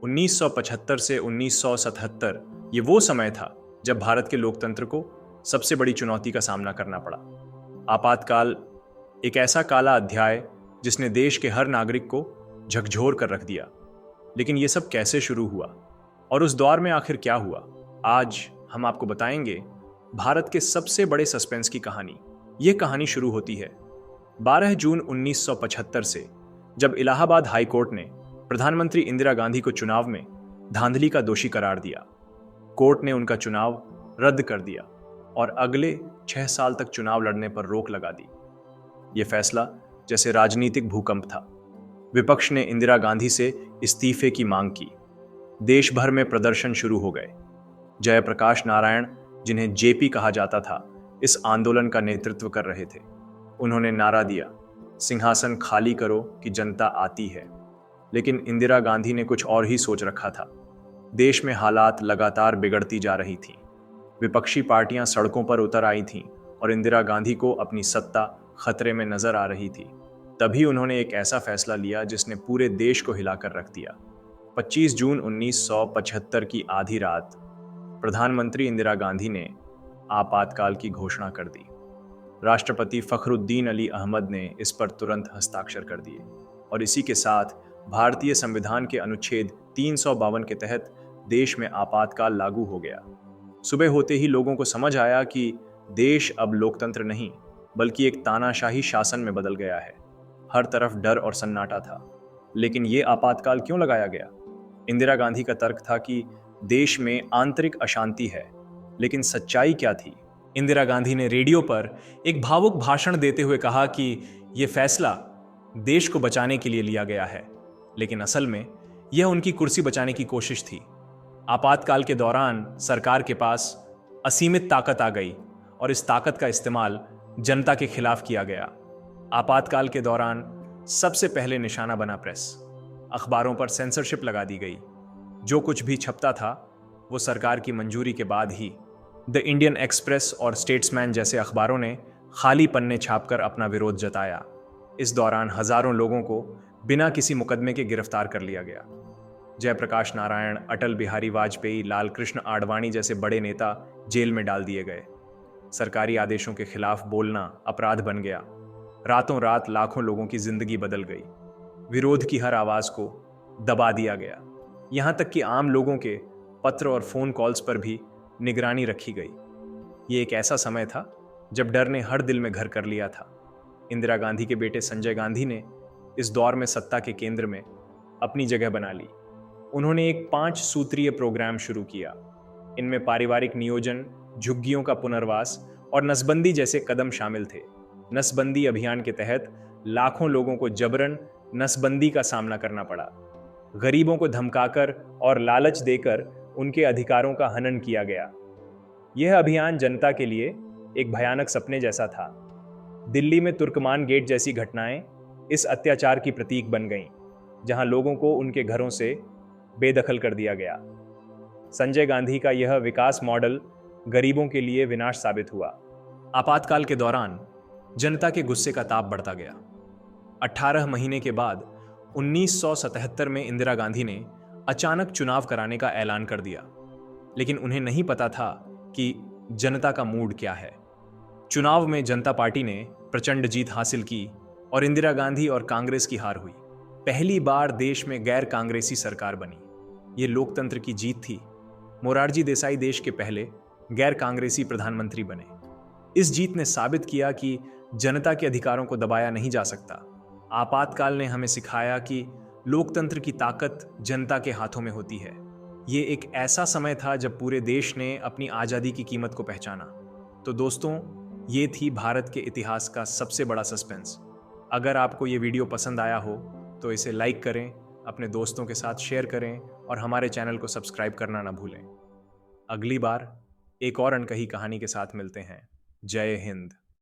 1975 से 1977 ये वो समय था जब भारत के लोकतंत्र को सबसे बड़ी चुनौती का सामना करना पड़ा। आपातकाल एक ऐसा काला अध्याय जिसने देश के हर नागरिक को झकझोर कर रख दिया। लेकिन ये सब कैसे शुरू हुआ और उस दौर में आखिर क्या हुआ, आज हम आपको बताएंगे। भारत के सबसे बड़े सस्पेंस की कहानी। ये कहानी शुरू होती है 12 जून 1975 से, जब इलाहाबाद हाई कोर्ट ने प्रधानमंत्री इंदिरा गांधी को चुनाव में धांधली का दोषी करार दिया। कोर्ट ने उनका चुनाव रद्द कर दिया और अगले 6 साल तक चुनाव लड़ने पर रोक लगा दी। यह फैसला जैसे राजनीतिक भूकंप था। विपक्ष ने इंदिरा गांधी से इस्तीफे की मांग की। देश भर में प्रदर्शन शुरू हो गए। जयप्रकाश नारायण, जिन्हें जेपी कहा जाता था, इस आंदोलन का नेतृत्व कर रहे थे। उन्होंने नारा दिया, सिंहासन खाली करो कि जनता आती है। लेकिन इंदिरा गांधी ने कुछ और ही सोच रखा था। देश में हालात लगातार बिगड़ती जा रही थीं। विपक्षी पार्टियां सड़कों पर उतर आई थीं और इंदिरा गांधी को अपनी सत्ता खतरे में नजर आ रही थी। तभी उन्होंने एक ऐसा फैसला लिया जिसने पूरे देश को हिलाकर रख दिया। 25 जून 1975 की आधी रात प्रधानमंत्री इंदिरा गांधी ने आपातकाल की घोषणा कर दी। राष्ट्रपति फखरुद्दीन अली अहमद ने इस पर तुरंत हस्ताक्षर कर दिए और इसी के साथ भारतीय संविधान के अनुच्छेद 352 के तहत देश में आपातकाल लागू हो गया। सुबह होते ही लोगों को समझ आया कि देश अब लोकतंत्र नहीं बल्कि एक तानाशाही शासन में बदल गया है। हर तरफ डर और सन्नाटा था। लेकिन ये आपातकाल क्यों लगाया गया? इंदिरा गांधी का तर्क था कि देश में आंतरिक अशांति है। लेकिन सच्चाई क्या थी? इंदिरा गांधी ने रेडियो पर एक भावुक भाषण देते हुए कहा कि यह फैसला देश को बचाने के लिए लिया गया है, लेकिन असल में यह उनकी कुर्सी बचाने की कोशिश थी। आपातकाल के दौरान सरकार के पास असीमित ताकत आ गई और इस ताकत का इस्तेमाल जनता के खिलाफ किया गया। आपातकाल के दौरान सबसे पहले निशाना बना प्रेस। अखबारों पर सेंसरशिप लगा दी गई। जो कुछ भी छपता था वो सरकार की मंजूरी के बाद ही। द इंडियन एक्सप्रेस और स्टेट्समैन जैसे अखबारों ने खाली पन्ने छापकर अपना विरोध जताया। इस दौरान हजारों लोगों को बिना किसी मुकदमे के गिरफ्तार कर लिया गया। जयप्रकाश नारायण, अटल बिहारी वाजपेयी, लाल कृष्ण आडवाणी जैसे बड़े नेता जेल में डाल दिए गए। सरकारी आदेशों के खिलाफ बोलना अपराध बन गया। रातों रात लाखों लोगों की जिंदगी बदल गई। विरोध की हर आवाज को दबा दिया गया। यहां तक कि आम लोगों के पत्र और फोन कॉल्स पर भी निगरानी रखी गई। ये एक ऐसा समय था जब डर ने हर दिल में घर कर लिया था। इंदिरा गांधी के बेटे संजय गांधी ने इस दौर में सत्ता के केंद्र में अपनी जगह बना ली। उन्होंने एक 5 सूत्रीय प्रोग्राम शुरू किया। इनमें पारिवारिक नियोजन, झुग्गियों का पुनर्वास और नसबंदी जैसे कदम शामिल थे। नसबंदी अभियान के तहत लाखों लोगों को जबरन नसबंदी का सामना करना पड़ा। गरीबों को धमकाकर और लालच देकर उनके अधिकारों का हनन किया गया। यह अभियान जनता के लिए एक भयानक सपने जैसा था। दिल्ली में तुर्कमान गेट जैसी घटनाएं इस अत्याचार की प्रतीक बन गईं, जहां लोगों को उनके घरों से बेदखल कर दिया गया। संजय गांधी का यह विकास मॉडल गरीबों के लिए विनाश साबित हुआ। आपातकाल के दौरान जनता के गुस्से का ताप बढ़ता गया। 18 महीने के बाद 1977 में इंदिरा गांधी ने अचानक चुनाव कराने का ऐलान कर दिया। लेकिन उन्हें नहीं पता था कि जनता का मूड क्या है। चुनाव में जनता पार्टी ने प्रचंड जीत हासिल की और इंदिरा गांधी और कांग्रेस की हार हुई। पहली बार देश में गैर कांग्रेसी सरकार बनी। ये लोकतंत्र की जीत थी। मोरारजी देसाई देश के पहले गैर कांग्रेसी प्रधानमंत्री बने। इस जीत ने साबित किया कि जनता के अधिकारों को दबाया नहीं जा सकता। आपातकाल ने हमें सिखाया कि लोकतंत्र की ताकत जनता के हाथों में होती है। ये एक ऐसा समय था जब पूरे देश ने अपनी आज़ादी की कीमत को पहचाना। तो दोस्तों, ये थी भारत के इतिहास का सबसे बड़ा सस्पेंस। अगर आपको ये वीडियो पसंद आया हो तो इसे लाइक करें, अपने दोस्तों के साथ शेयर करें और हमारे चैनल को सब्सक्राइब करना ना भूलें। अगली बार एक और अनकही कहानी के साथ मिलते हैं। जय हिंद।